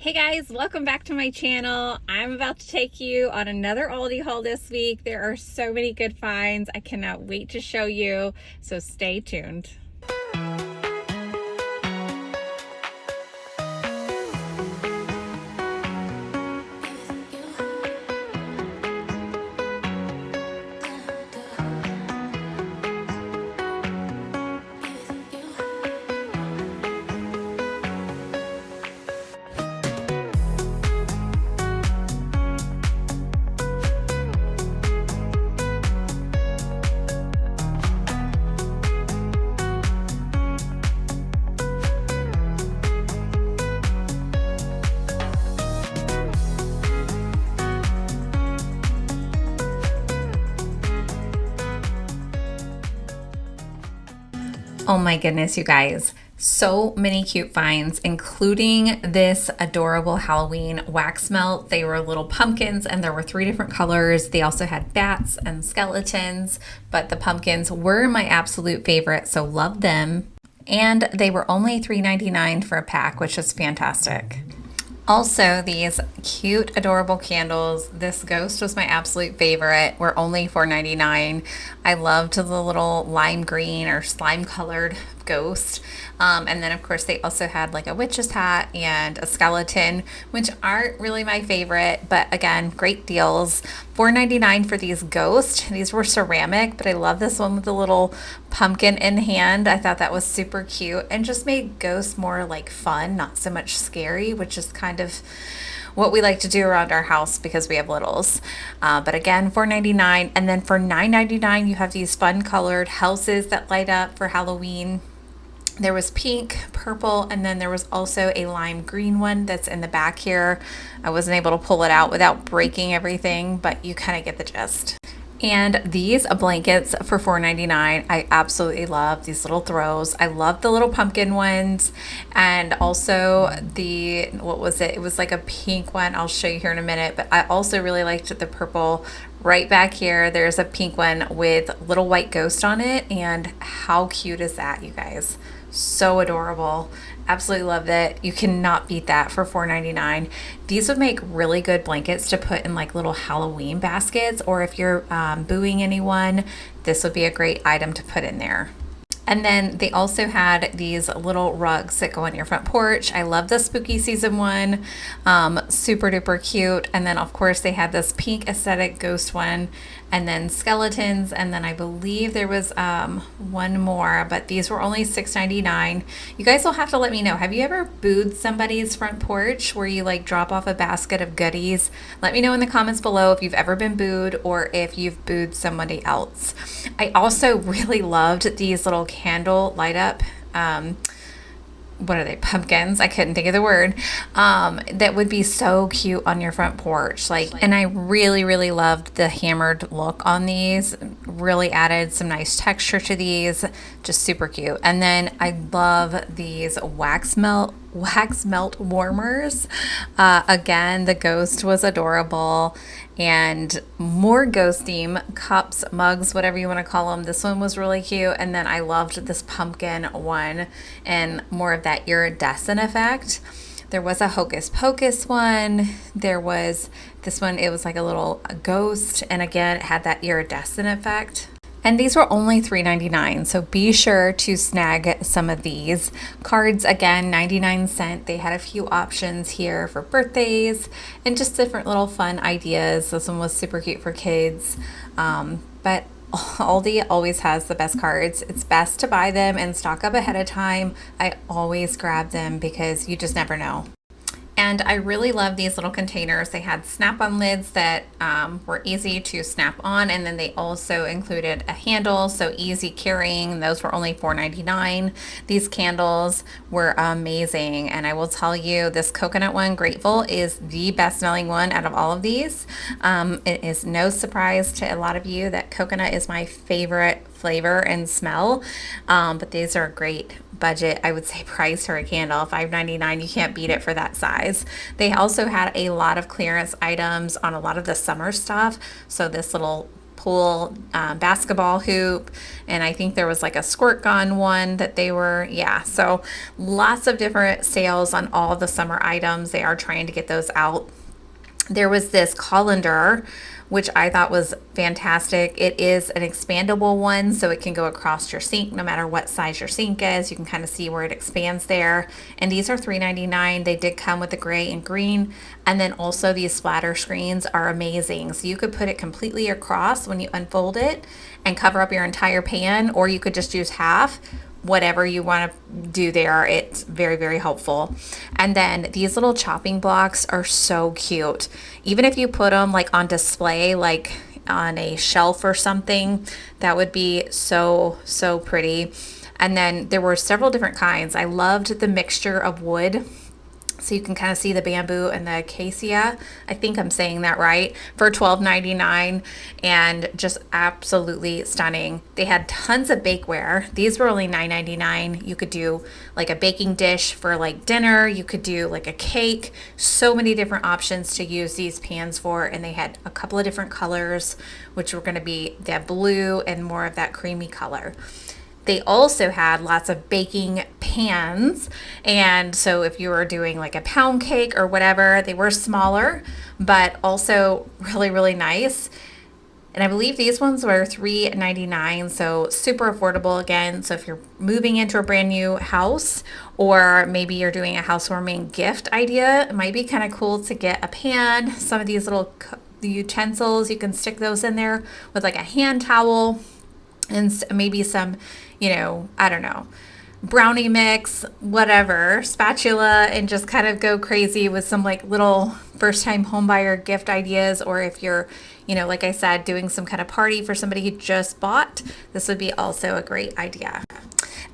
Hey guys, welcome back to my channel. I'm about to take you on another Aldi haul this week. There are so many good finds. I cannot wait to show you, so stay tuned. Oh my goodness, you guys. So many cute finds, including this adorable Halloween wax melt. They were little pumpkins and there were 3 different colors. They also had bats and skeletons, but the pumpkins were my absolute favorite, so love them. And they were only $3.99 for a pack, which is fantastic. Also, these cute, adorable candles. This ghost was my absolute favorite. Were only $4.99. I loved the little lime green or slime colored ghost. And then, of course, they also had like a witch's hat and a skeleton, which aren't really my favorite, but again, great deals. $4.99 for these ghosts. These were ceramic, but I love this one with the little pumpkin in hand. I thought that was super cute and just made ghosts more like fun, not so much scary, which is kind of what we like to do around our house because we have littles. But again, $4.99. And then for $9.99, you have these fun colored houses that light up for Halloween. There was pink, purple, and then there was also a lime green one that's in the back here. I wasn't able to pull it out without breaking everything, but you kind of get the gist. And these blankets for $4.99, I absolutely love these little throws. I love the little pumpkin ones, and also the, what was it? It was like a pink one. I'll show you here in a minute, but I also really liked the purple. Right back here, there's a pink one with little white ghost on it, and how cute is that, you guys? So adorable. Absolutely loved it. You cannot beat that for $4.99. These would make really good blankets to put in like little Halloween baskets, or if you're booing anyone, this would be a great item to put in there. And then they also had these little rugs that go on your front porch. I love the spooky season one, super duper cute. And then of course they had this pink aesthetic ghost one, and then skeletons, and then I believe there was one more, but these were only $6.99. You guys will have to let me know, have you ever booed somebody's front porch where you like drop off a basket of goodies? Let me know in the comments below if you've ever been booed or if you've booed somebody else. I also really loved these little candle light up, what are they, pumpkins? I couldn't think of the word. That would be so cute on your front porch. And I really loved the hammered look on these. Really added some nice texture to these. Just super cute. And then I love these wax melt warmers. Again, the ghost was adorable, and more ghost theme cups, mugs, whatever you want to call them. This one was really cute. And then I loved this pumpkin one and more of that iridescent effect. There was a hocus pocus one. There was this one, it was like a little ghost, and again it had that iridescent effect. And these were only $3.99, so be sure to snag some of these. Cards, again, 99¢. They had a few options here for birthdays and just different little fun ideas. This one was super cute for kids, but Aldi always has the best cards. It's best to buy them and stock up ahead of time. I always grab them because you just never know. And I really love these little containers. They had snap-on lids that were easy to snap on, and then they also included a handle, so easy carrying. Those were only $4.99. These candles were amazing, and I will tell you, this coconut one, Grateful, is the best smelling one out of all of these. It is no surprise to a lot of you that coconut is my favorite flavor and smell, but these are a great budget, I would say, price for a candle. $5.99, you can't beat it for that size. They also had a lot of clearance items on a lot of the summer stuff, so this little pool basketball hoop, and I think there was like a squirt gun one that they were, yeah, so lots of different sales on all the summer items. They are trying to get those out. There was this colander, which I thought was fantastic. It is an expandable one, so it can go across your sink no matter what size your sink is. You can kind of see where it expands there. And these are $3.99. They did come with the gray and green. And then also these splatter screens are amazing. So you could put it completely across when you unfold it and cover up your entire pan, or you could just use half. Whatever you want to do there, it's very, very helpful. And then these little chopping blocks are so cute. Even if you put them like on display, like on a shelf or something, that would be so, so pretty. And then there were several different kinds. I loved the mixture of wood. So you can kind of see the bamboo and the acacia. I think I'm saying that right, for $12.99, and just absolutely stunning. They had tons of bakeware. These were only $9.99. You could do like a baking dish for like dinner. You could do like a cake. So many different options to use these pans for, and they had a couple of different colors, which were going to be that blue and more of that creamy color. They also had lots of baking pans, and so if you were doing like a pound cake or whatever, they were smaller, but also really, really nice. And I believe these ones were $3.99, so super affordable again. So if you're moving into a brand new house, or maybe you're doing a housewarming gift idea, it might be kind of cool to get a pan. Some of these little utensils, you can stick those in there with like a hand towel and maybe some, I don't know, brownie mix, whatever, spatula, and just kind of go crazy with some like little first time homebuyer gift ideas. Or if you're, like I said, doing some kind of party for somebody who just bought, this would be also a great idea.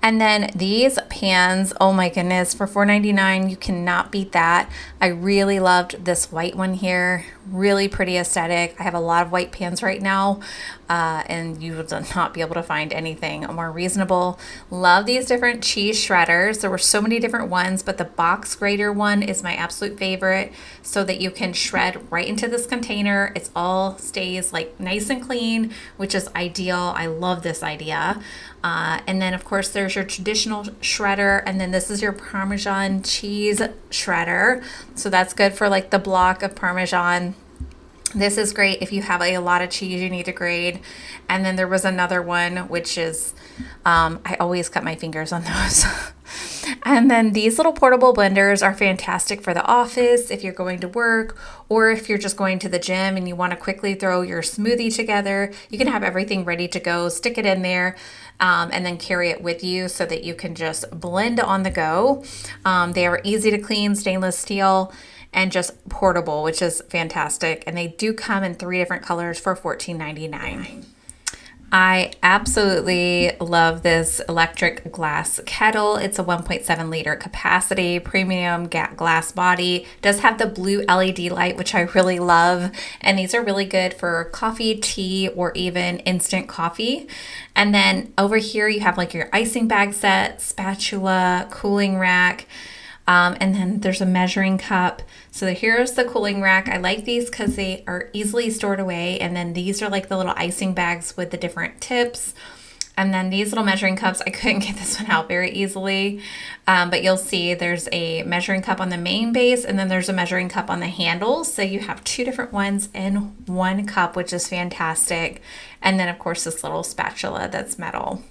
And then these pans, oh my goodness, for $4.99, you cannot beat that. I really loved this white one here. Really pretty aesthetic. I have a lot of white pans right now, and you will not be able to find anything more reasonable. Love these different cheese shredders. There were so many different ones, but the box grater one is my absolute favorite, so that you can shred right into this container. It's all stays like nice and clean, which is ideal. I love this idea. And then of course there's your traditional shredder, and then this is your Parmesan cheese shredder. So that's good for like the block of Parmesan. This is great if you have a lot of cheese you need to grate. And then there was another one, which is, I always cut my fingers on those. And then these little portable blenders are fantastic for the office if you're going to work, or if you're just going to the gym and you want to quickly throw your smoothie together. You can have everything ready to go, stick it in there, and then carry it with you so that you can just blend on the go. They are easy to clean, stainless steel, and just portable, which is fantastic. And they do come in 3 different colors for $14.99. I absolutely love this electric glass kettle. It's a 1.7 liter capacity, premium glass body. It does have the blue LED light, which I really love. And these are really good for coffee, tea, or even instant coffee. And then over here you have like your icing bag set, spatula, cooling rack. And then there's a measuring cup. So here's the cooling rack. I like these because they are easily stored away. And then these are like the little icing bags with the different tips. And then these little measuring cups, I couldn't get this one out very easily. But you'll see there's a measuring cup on the main base, and then there's a measuring cup on the handles. So you have 2 different ones in one cup, which is fantastic. And then of course this little spatula that's metal.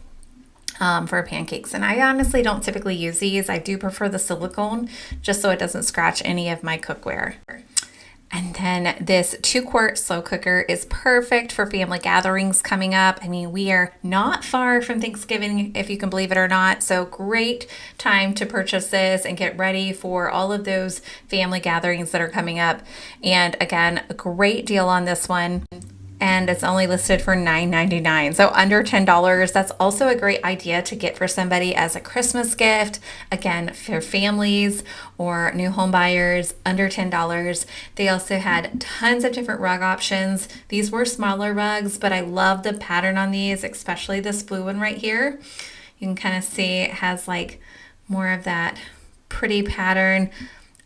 For pancakes. And I honestly don't typically use these. I do prefer the silicone just so it doesn't scratch any of my cookware. And then this 2-quart slow cooker is perfect for family gatherings coming up. I mean, we are not far from Thanksgiving, if you can believe it or not. So great time to purchase this and get ready for all of those family gatherings that are coming up. And again, a great deal on this one. And it's only listed for $9.99, so under $10. That's also a great idea to get for somebody as a Christmas gift. Again, for families or new home buyers, under $10. They also had tons of different rug options. These were smaller rugs, but I love the pattern on these, especially this blue one right here. You can kind of see it has like more of that pretty pattern.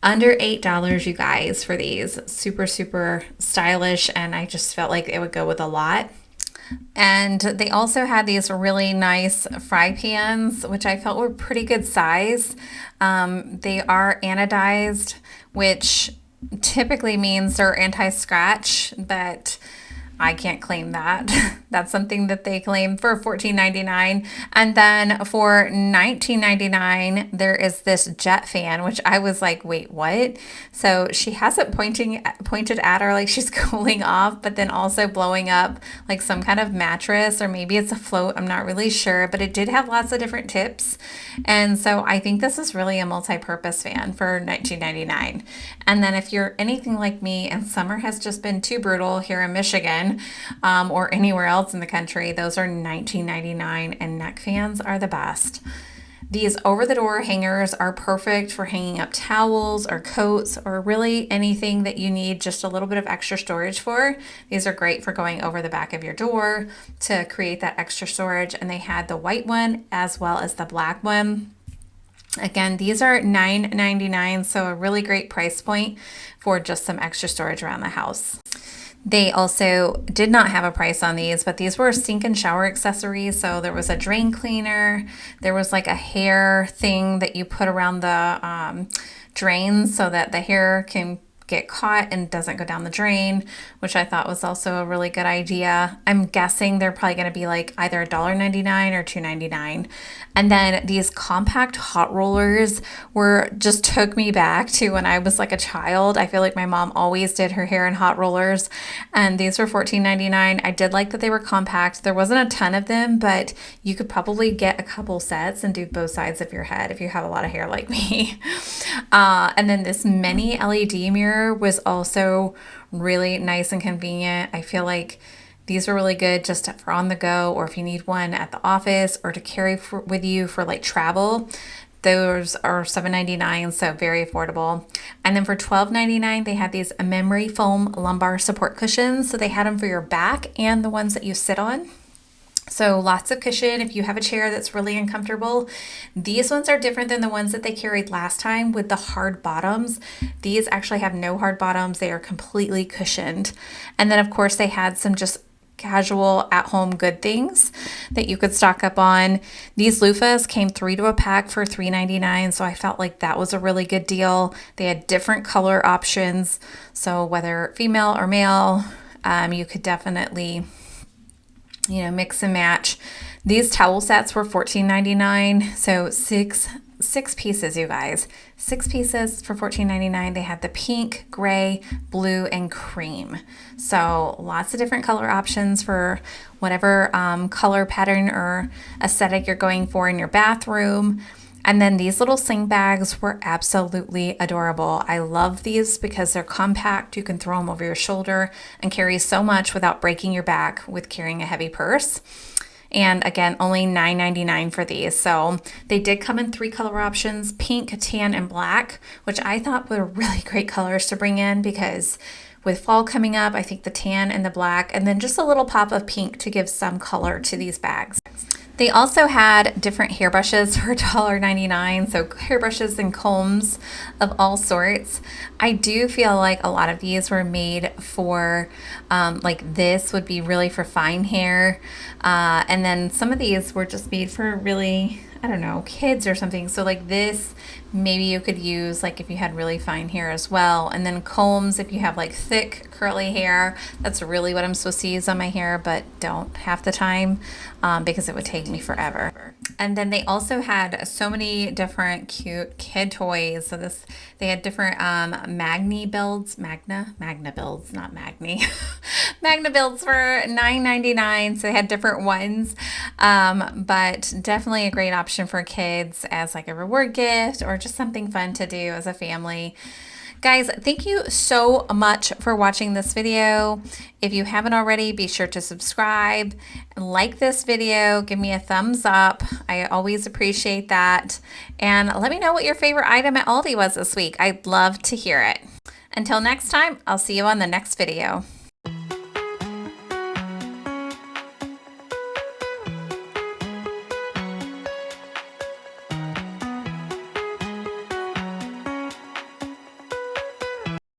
Under $8, you guys, for these. Super, super stylish, and I just felt like it would go with a lot. And they also had these really nice fry pans, which I felt were pretty good size. They are anodized, which typically means they're anti-scratch, but I can't claim that. That's something that they claim for $14.99. And then for $19.99, there is this jet fan, which I was like, wait, what? So she has it pointed at her like she's cooling off, but then also blowing up like some kind of mattress, or maybe it's a float. I'm not really sure, but it did have lots of different tips. And so I think this is really a multi-purpose fan for $19.99. And then if you're anything like me and summer has just been too brutal here in Michigan, or anywhere else in the country, those are $19.99, and neck fans are the best. These over-the-door hangers are perfect for hanging up towels or coats or really anything that you need just a little bit of extra storage for. These are great for going over the back of your door to create that extra storage. And they had the white one as well as the black one. Again, these are $9.99, so a really great price point for just some extra storage around the house. They also did not have a price on these, but these were sink and shower accessories. So there was a drain cleaner. There was like a hair thing that you put around the drains so that the hair can get caught and doesn't go down the drain, which I thought was also a really good idea. I'm guessing they're probably going to be like either $1.99 or $2.99. And then these compact hot rollers just took me back to when I was like a child. I feel like my mom always did her hair in hot rollers, and these were $14.99. I did like that they were compact. There wasn't a ton of them, but you could probably get a couple sets and do both sides of your head if you have a lot of hair like me. And then this mini LED mirror was also really nice and convenient. I feel like these are really good just for on the go, or if you need one at the office or to carry with you for like travel. Those are $7.99, so very affordable. And then for $12.99, they had these memory foam lumbar support cushions. So they had them for your back and the ones that you sit on. So lots of cushion if you have a chair that's really uncomfortable. These ones are different than the ones that they carried last time with the hard bottoms. These actually have no hard bottoms. They are completely cushioned. And then of course they had some just casual at-home good things that you could stock up on. These loofahs came 3 to a pack for $3.99, so I felt like that was a really good deal. They had different color options, so whether female or male, you could definitely mix and match. These towel sets were $14.99, so six pieces, you guys. 6 pieces for $14.99. They had the pink, gray, blue, and cream. So lots of different color options for whatever color pattern or aesthetic you're going for in your bathroom. And then these little sling bags were absolutely adorable. I love these because they're compact. You can throw them over your shoulder and carry so much without breaking your back with carrying a heavy purse. And again, only $9.99 for these. So they did come in 3 color options: pink, tan, and black, which I thought were really great colors to bring in because with fall coming up, I think the tan and the black, and then just a little pop of pink to give some color to these bags. They also had different hairbrushes for $1.99, so hairbrushes and combs of all sorts. I do feel like a lot of these were made for, like this would be really for fine hair, and then some of these were just made for really, I don't know, kids or something. So like this, maybe you could use like if you had really fine hair as well. And then combs, if you have like thick curly hair, that's really what I'm supposed to use on my hair, but don't half the time because it would take me forever. And then they also had so many different cute kid toys. So they had different Magna builds, not Magni, Magna builds for $9.99. So they had different ones, but definitely a great option for kids as like a reward gift or just something fun to do as a family. Guys, thank you so much for watching this video. If you haven't already, be sure to subscribe, like this video, give me a thumbs up. I always appreciate that. And let me know what your favorite item at Aldi was this week. I'd love to hear it. Until next time, I'll see you on the next video.